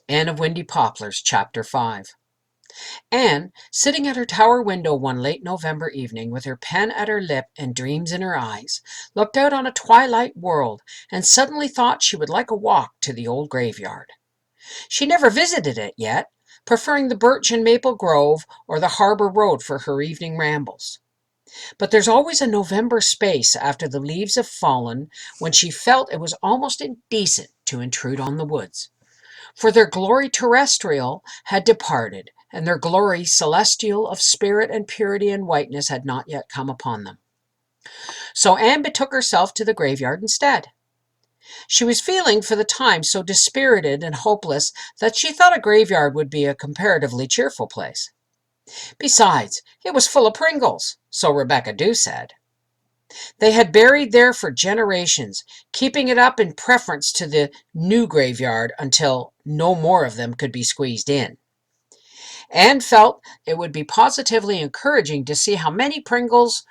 Anne of Windy Poplars, Chapter 5. Anne, sitting at her tower window one late November evening with her pen at her lip and dreams in her eyes, looked out on a twilight world and suddenly thought she would like a walk to the old graveyard. She never visited it yet, preferring the birch and maple grove or the harbor road for her evening rambles. But there's always a November space after the leaves have fallen when she felt it was almost indecent to intrude on the woods. For their glory terrestrial had departed, and their glory celestial of spirit and purity and whiteness had not yet come upon them. So Anne betook herself to the graveyard instead. She was feeling for the time so dispirited and hopeless that she thought a graveyard would be a comparatively cheerful place. Besides, it was full of Pringles, so Rebecca Dew said. They had buried there for generations, keeping it up in preference to the new graveyard until no more of them could be squeezed in. Anne felt it would be positively encouraging to see how many Pringles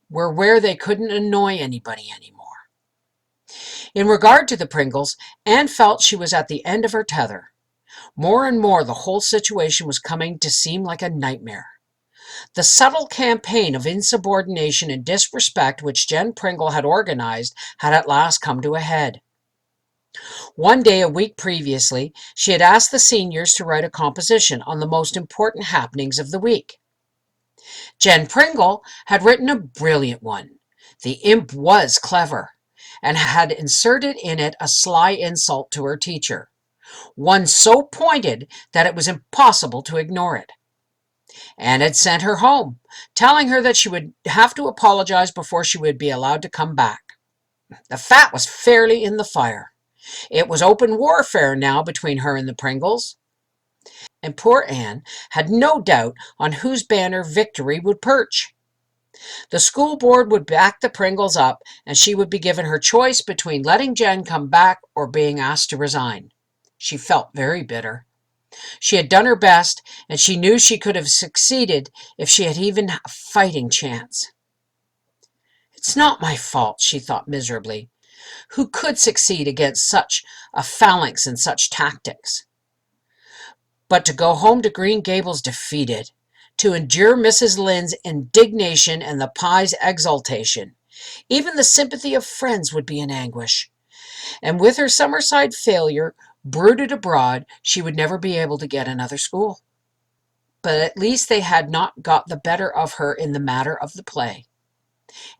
were where they couldn't annoy anybody anymore. In regard to the Pringles, Anne felt she was at the end of her tether. More and more the whole situation was coming to seem like a nightmare. The subtle campaign of insubordination and disrespect which Jen Pringle had organized had at last come to a head. One day a week previously, she had asked the seniors to write a composition on the most important happenings of the week. Jen Pringle had written a brilliant one. The imp was clever, and had inserted in it a sly insult to her teacher, one so pointed that it was impossible to ignore it. Anne had sent her home, telling her that she would have to apologize before she would be allowed to come back. The fat was fairly in the fire. It was open warfare now between her and the Pringles, and poor Anne had no doubt on whose banner victory would perch. The school board would back the Pringles up, and she would be given her choice between letting Jen come back or being asked to resign. She felt very bitter. She had done her best, and she knew she could have succeeded if she had even a fighting chance. It's not my fault, she thought miserably. Who could succeed against such a phalanx and such tactics? But to go home to Green Gables defeated, to endure Mrs. Lynde's indignation and the Pye's exultation, even the sympathy of friends would be in anguish. And with her Summerside failure brooded abroad, she would never be able to get another school. But at least they had not got the better of her in the matter of the play.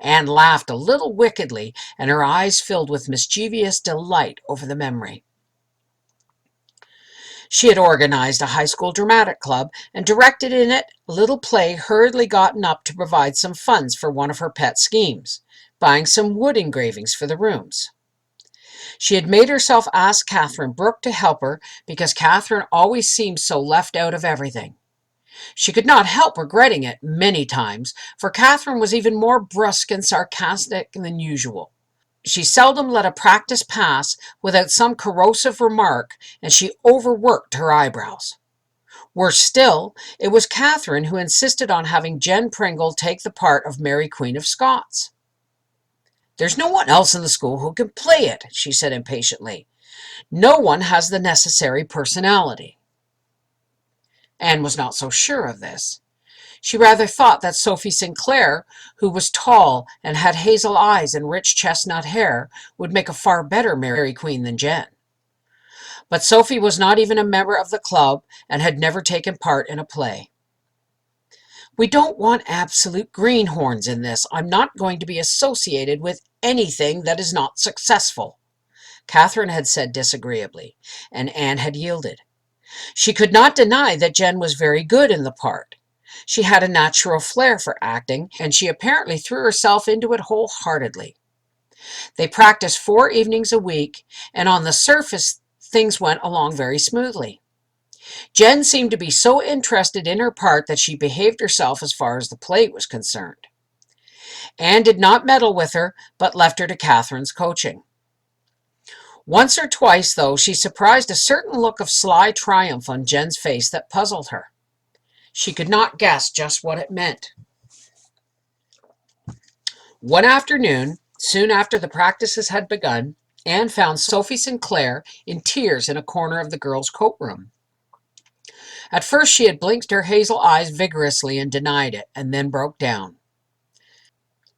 Anne laughed a little wickedly, and her eyes filled with mischievous delight over the memory. She had organized a high school dramatic club and directed in it a little play hurriedly gotten up to provide some funds for one of her pet schemes, buying some wood engravings for the rooms. She had made herself ask Catherine Brooke to help her because Catherine always seemed so left out of everything. She could not help regretting it many times, for Catherine was even more brusque and sarcastic than usual. She seldom let a practice pass without some corrosive remark, and she overworked her eyebrows. Worse still, it was Catherine who insisted on having Jen Pringle take the part of Mary Queen of Scots. "There's no one else in the school who can play it," she said impatiently. "No one has the necessary personality." Anne was not so sure of this. She rather thought that Sophie Sinclair, who was tall and had hazel eyes and rich chestnut hair, would make a far better Mary Queen than Jen. But Sophie was not even a member of the club and had never taken part in a play. "We don't want absolute greenhorns in this. I'm not going to be associated with anything that is not successful," Catherine had said disagreeably, and Anne had yielded. She could not deny that Jen was very good in the part. She had a natural flair for acting, and she apparently threw herself into it wholeheartedly. They practiced 4 evenings a week, and on the surface things went along very smoothly. Jen seemed to be so interested in her part that she behaved herself as far as the play was concerned. Anne did not meddle with her, but left her to Catherine's coaching. Once or twice, though, she surprised a certain look of sly triumph on Jen's face that puzzled her. She could not guess just what it meant. One afternoon, Soon after the practices had begun, Anne found Sophie Sinclair in tears in a corner of the girls' coat room. At first she had blinked her hazel eyes vigorously and denied it, and then broke down.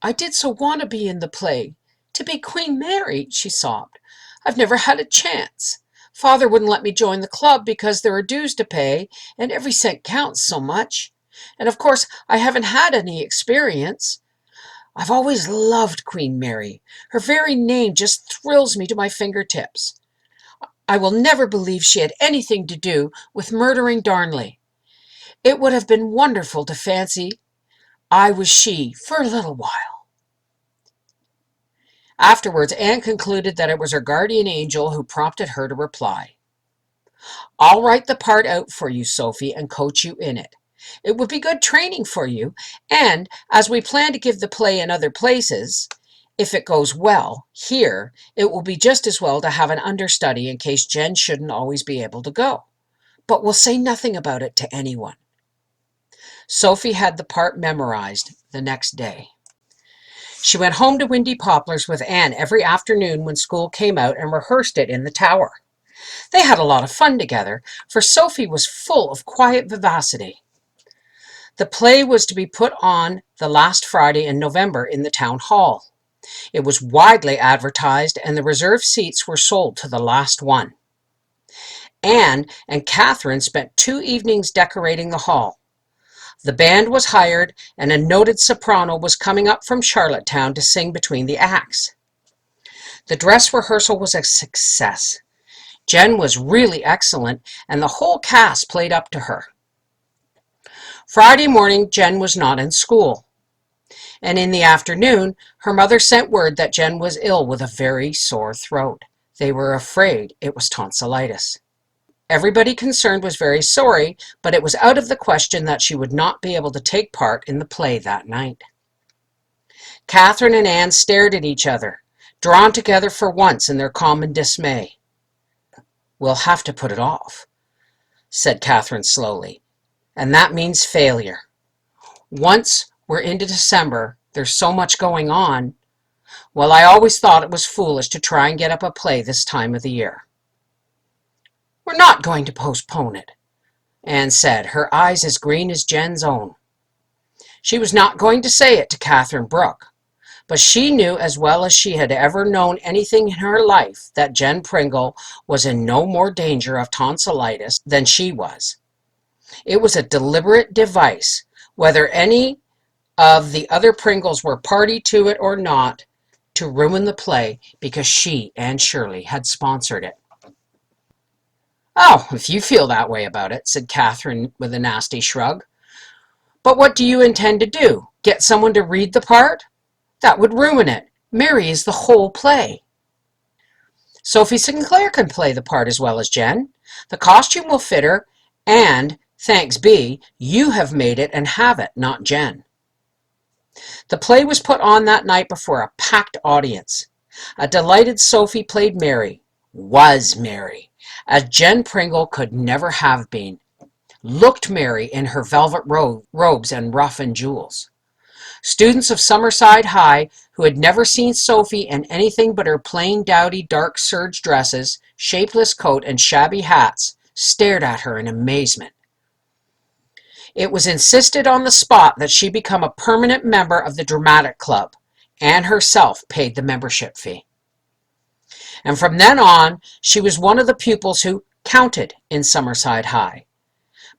"I did so want to be in the play, to be Queen Mary," she sobbed. "I've never had a chance. Father wouldn't let me join the club because there are dues to pay, and every cent counts so much. And of course I haven't had any experience. I've always loved Queen Mary. Her very name just thrills me to my fingertips. I will never believe she had anything to do with murdering Darnley. It would have been wonderful to fancy I was she for a little while." Afterwards, Anne concluded that it was her guardian angel who prompted her to reply. "I'll write the part out for you, Sophie, and coach you in it. It would be good training for you, and as we plan to give the play in other places, if it goes well here, it will be just as well to have an understudy in case Jen shouldn't always be able to go. But we'll say nothing about it to anyone." Sophie had the part memorized the next day. She went home to Windy Poplars with Anne every afternoon when school came out and rehearsed it in the tower. They had a lot of fun together, for Sophie was full of quiet vivacity. The play was to be put on the last Friday in November in the town hall. It was widely advertised, and the reserved seats were sold to the last one. Anne and Catherine spent 2 evenings decorating the hall. The band was hired, and a noted soprano was coming up from Charlottetown to sing between the acts. The dress rehearsal was a success. Jen was really excellent, and the whole cast played up to her. Friday morning, Jen was not in school, and in the afternoon, her mother sent word that Jen was ill with a very sore throat. They were afraid it was tonsillitis. Everybody concerned was very sorry, but it was out of the question that she would not be able to take part in the play that night. Catherine and Anne stared at each other, drawn together for once in their common dismay. "We'll have to put it off," said Catherine slowly, "and that means failure. Once we're into December, there's so much going on. Well, I always thought it was foolish to try and get up a play this time of the year." "We're not going to postpone it," Anne said, her eyes as green as Jen's own. She was not going to say it to Catherine Brooke, but she knew as well as she had ever known anything in her life that Jen Pringle was in no more danger of tonsillitis than she was. It was a deliberate device, whether any of the other Pringles were party to it or not, to ruin the play because she, Anne Shirley, had sponsored it. "Oh, if you feel that way about it," said Catherine with a nasty shrug. "But what do you intend to do? Get someone to read the part? That would ruin it. Mary is the whole play." "Sophie Sinclair can play the part as well as Jen. The costume will fit her, and, thanks be, you have made it and have it, not Jen." The play was put on that night before a packed audience. A delighted Sophie played Mary, was Mary, as Jen Pringle could never have been, looked Mary in her velvet robes and ruff and jewels. Students of Summerside High, who had never seen Sophie in anything but her plain, dowdy, dark serge dresses, shapeless coat, and shabby hats, stared at her in amazement. It was insisted on the spot that she become a permanent member of the Dramatic Club. Anne herself paid the membership fee. And from then on, she was one of the pupils who counted in Summerside High.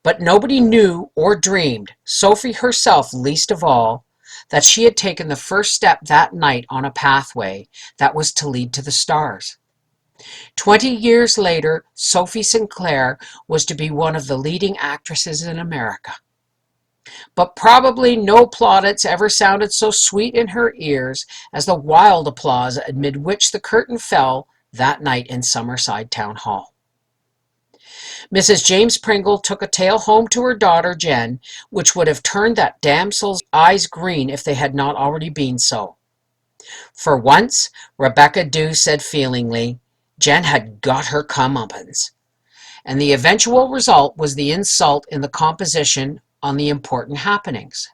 But nobody knew or dreamed, Sophie herself least of all, that she had taken the first step that night on a pathway that was to lead to the stars. 20 years later, Sophie Sinclair was to be one of the leading actresses in America. But probably no plaudits ever sounded so sweet in her ears as the wild applause amid which the curtain fell that night in Summerside Town Hall. Mrs. James Pringle took a tale home to her daughter Jen, which would have turned that damsel's eyes green if they had not already been so. For once, Rebecca Dew said feelingly, Jen had got her comeuppance, and the eventual result was the insult in the composition on the important happenings.